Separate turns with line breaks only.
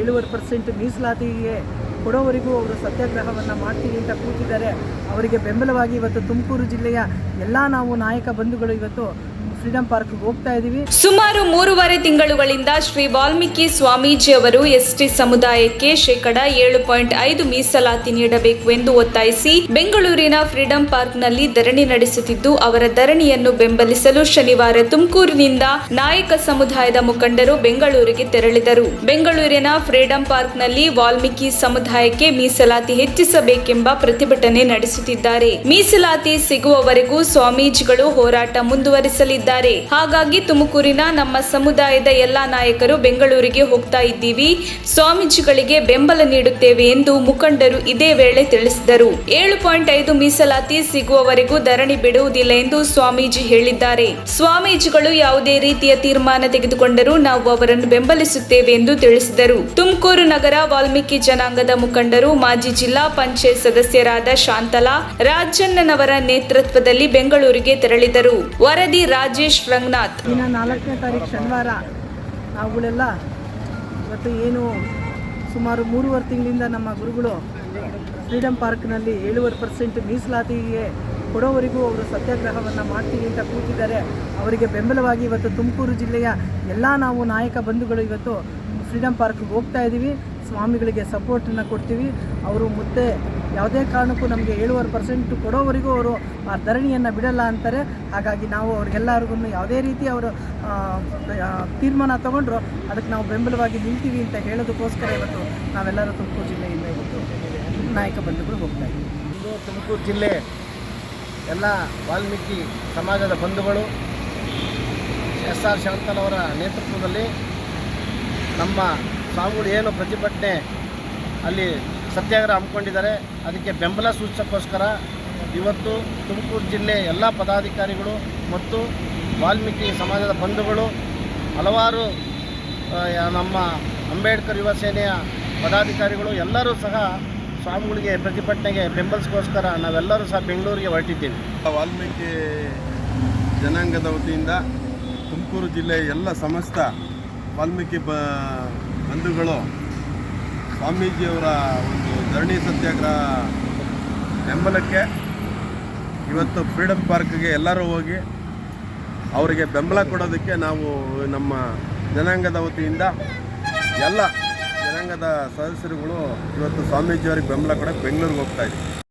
7.5% ಮೀಸಲಾತಿಗೆ ಕೊಡೋವರೆಗೂ ಅವರು ಸತ್ಯಾಗ್ರಹವನ್ನು ಮಾಡ್ತೀವಿ ಅಂತ ಕೂತಿದ್ದಾರೆ. ಅವರಿಗೆ ಬೆಂಬಲವಾಗಿ ಇವತ್ತು ತುಮಕೂರು ಜಿಲ್ಲೆಯ ಎಲ್ಲ ನಾವು ನಾಯಕ ಬಂಧುಗಳು ಇವತ್ತು ಫ್ರೀಡಂ ಪಾರ್ಕ್ಗೆ ಹೋಗ್ತಾ ಇದ್ದೀವಿ.
ಸುಮಾರು 3.5 ತಿಂಗಳುಗಳಿಂದ ಶ್ರೀ ವಾಲ್ಮೀಕಿ ಸ್ವಾಮೀಜಿ ಅವರು ಎಸ್ಟಿ ಸಮುದಾಯಕ್ಕೆ 7.5% ಮೀಸಲಾತಿ ನೀಡಬೇಕು ಎಂದು ಒತ್ತಾಯಿಸಿ ಬೆಂಗಳೂರಿನ ಫ್ರೀಡಂ ಪಾರ್ಕ್ನಲ್ಲಿ ಧರಣಿ ನಡೆಸುತ್ತಿದ್ದು, ಅವರ ಧರಣಿಯನ್ನು ಬೆಂಬಲಿಸಲು ಶನಿವಾರ ತುಮಕೂರಿನಿಂದ ನಾಯಕ ಸಮುದಾಯದ ಮುಖಂಡರು ಬೆಂಗಳೂರಿಗೆ ತೆರಳಿದರು. ಬೆಂಗಳೂರಿನ ಫ್ರೀಡಂ ಪಾರ್ಕ್ನಲ್ಲಿ ವಾಲ್ಮೀಕಿ ಸಮುದಾಯಕ್ಕೆ ಮೀಸಲಾತಿ ಹೆಚ್ಚಿಸಬೇಕೆಂಬ ಪ್ರತಿಭಟನೆ ನಡೆಸುತ್ತಿದ್ದಾರೆ. ಮೀಸಲಾತಿ ಸಿಗುವವರೆಗೂ ಸ್ವಾಮೀಜಿಗಳು ಹೋರಾಟ ಮುಂದುವರಿಸಲಿದ್ದಾರೆ. ಹಾಗಾಗಿ ತುಮಕೂರಿನ ನಮ್ಮ ಸಮುದಾಯದ ಎಲ್ಲಾ ನಾಯಕರು ಬೆಂಗಳೂರಿಗೆ ಹೋಗ್ತಾ ಇದ್ದೀವಿ, ಸ್ವಾಮೀಜಿಗಳಿಗೆ ಬೆಂಬಲ ನೀಡುತ್ತೇವೆ ಎಂದು ಮುಖಂಡರು ಇದೇ ವೇಳೆ ತಿಳಿಸಿದರು. 7.5 ಮೀಸಲಾತಿ ಸಿಗುವವರೆಗೂ ಧರಣಿ ಬಿಡುವುದಿಲ್ಲ ಎಂದು ಸ್ವಾಮೀಜಿ ಹೇಳಿದ್ದಾರೆ. ಸ್ವಾಮೀಜಿಗಳು ಯಾವುದೇ ರೀತಿಯ ತೀರ್ಮಾನ ತೆಗೆದುಕೊಂಡರೂ ನಾವು ಅವರನ್ನು ಬೆಂಬಲಿಸುತ್ತೇವೆ ಎಂದು ತಿಳಿಸಿದರು. ತುಮಕೂರು ನಗರ ವಾಲ್ಮೀಕಿ ಜನಾಂಗದ ಮುಖಂಡರು ಮಾಜಿ ಜಿಲ್ಲಾ ಪಂಚಾಯತ್ ಸದಸ್ಯರಾದ ಶಾಂತಲಾ ರಾಜಣ್ಣನವರ ನೇತೃತ್ವದಲ್ಲಿ ಬೆಂಗಳೂರಿಗೆ ತೆರಳಿದರು. ವರದಿ ರಾಜೇಶ್ ರಂಗನಾಥ್.
4ನೇ ತಾರೀಕು ಶನಿವಾರ ನಾವುಗಳೆಲ್ಲ ಇವತ್ತು ಏನು ಸುಮಾರು 3.5 ತಿಂಗಳಿಂದ ನಮ್ಮ ಗುರುಗಳು ಫ್ರೀಡಂ ಪಾರ್ಕ್ನಲ್ಲಿ 7.5% ಮೀಸಲಾತಿಗೆ ಕೊಡೋವರೆಗೂ ಅವರು ಸತ್ಯಾಗ್ರಹವನ್ನು ಮಾಡ್ತೀವಿ ಅಂತ ಕೂತಿದ್ದಾರೆ. ಅವರಿಗೆ ಬೆಂಬಲವಾಗಿ ಇವತ್ತು ತುಮಕೂರು ಜಿಲ್ಲೆಯ ಎಲ್ಲ ನಾವು ನಾಯಕ ಬಂಧುಗಳು ಇವತ್ತು ಫ್ರೀಡಂ ಪಾರ್ಕ್ಗೆ ಹೋಗ್ತಾ ಇದ್ದೀವಿ. ಸ್ವಾಮಿಗಳಿಗೆ ಸಪೋರ್ಟನ್ನು ಕೊಡ್ತೀವಿ. ಅವರು ಮತ್ತೆ ಯಾವುದೇ ಕಾರಣಕ್ಕೂ ನಮಗೆ 7.5% ಕೊಡೋವರೆಗೂ ಅವರು ಆ ಧರಣಿಯನ್ನು ಬಿಡಲ್ಲ ಅಂತಾರೆ. ಹಾಗಾಗಿ ನಾವು ಅವ್ರಿಗೆಲ್ಲರಿಗೂ ಯಾವುದೇ ರೀತಿ ಅವರು ತೀರ್ಮಾನ ತಗೊಂಡ್ರು ಅದಕ್ಕೆ ನಾವು ಬೆಂಬಲವಾಗಿ ನಿಲ್ತೀವಿ ಅಂತ ಹೇಳೋದಕ್ಕೋಸ್ಕರ ಇವತ್ತು ನಾವೆಲ್ಲರೂ ತುಮಕೂರು ಜಿಲ್ಲೆಯಿಂದ ಇವತ್ತು ನಾಯಕ ಬಂಧುಗಳು ಹೋಗ್ತಾ ಇದ್ದೀವಿ.
ಇದು ತುಮಕೂರು ಜಿಲ್ಲೆ ಎಲ್ಲ ವಾಲ್ಮೀಕಿ ಸಮಾಜದ ಬಂಧುಗಳು SR ಶಾಂತಲವರ ನೇತೃತ್ವದಲ್ಲಿ ನಮ್ಮ ಸ್ವಾಮಿಗಳು ಏನು ಪ್ರತಿಭಟನೆ ಅಲ್ಲಿ ಸತ್ಯಾಗ್ರಹ ಹಮ್ಮಿಕೊಂಡಿದ್ದಾರೆ ಅದಕ್ಕೆ ಬೆಂಬಲ ಸೂಚಿಸೋಕ್ಕೋಸ್ಕರ ಇವತ್ತು ತುಮಕೂರು ಜಿಲ್ಲೆ ಎಲ್ಲ ಪದಾಧಿಕಾರಿಗಳು ಮತ್ತು ವಾಲ್ಮೀಕಿ ಸಮಾಜದ ಬಂಧುಗಳು ಹಲವಾರು ನಮ್ಮ ಅಂಬೇಡ್ಕರ್ ಯುವ ಸೇನೆಯ ಪದಾಧಿಕಾರಿಗಳು ಎಲ್ಲರೂ ಸಹ ಸ್ವಾಮಿಗಳಿಗೆ ಪ್ರತಿಭಟನೆಗೆ ಬೆಂಬಲಿಸೋಸ್ಕರ ನಾವೆಲ್ಲರೂ ಸಹ ಬೆಂಗಳೂರಿಗೆ ಹೊರಟಿದ್ದೀವಿ.
ವಾಲ್ಮೀಕಿ ಜನಾಂಗದ ವತಿಯಿಂದ ತುಮಕೂರು ಜಿಲ್ಲೆಯ ಎಲ್ಲ ಸಮಸ್ತ ವಾಲ್ಮೀಕಿ ಬಂಧುಗಳು ಸ್ವಾಮೀಜಿಯವರ ಒಂದು ಧರಣಿ ಸತ್ಯಾಗ್ರಹ ಬೆಂಬಲಕ್ಕೆ ಇವತ್ತು ಫ್ರೀಡಂ ಪಾರ್ಕ್ಗೆ ಎಲ್ಲರೂ ಹೋಗಿ ಅವರಿಗೆ ಬೆಂಬಲ ಕೊಡೋದಕ್ಕೆ ನಾವು ನಮ್ಮ ಜನಾಂಗದ ವತಿಯಿಂದ ಎಲ್ಲ ಜನಾಂಗದ ಸದಸ್ಯರುಗಳು ಇವತ್ತು ಸ್ವಾಮೀಜಿಯವರಿಗೆ ಬೆಂಬಲ ಕೊಡೋಕ್ಕೆ ಬೆಂಗಳೂರಿಗೆ ಹೋಗ್ತಾ ಇದ್ದೀವಿ.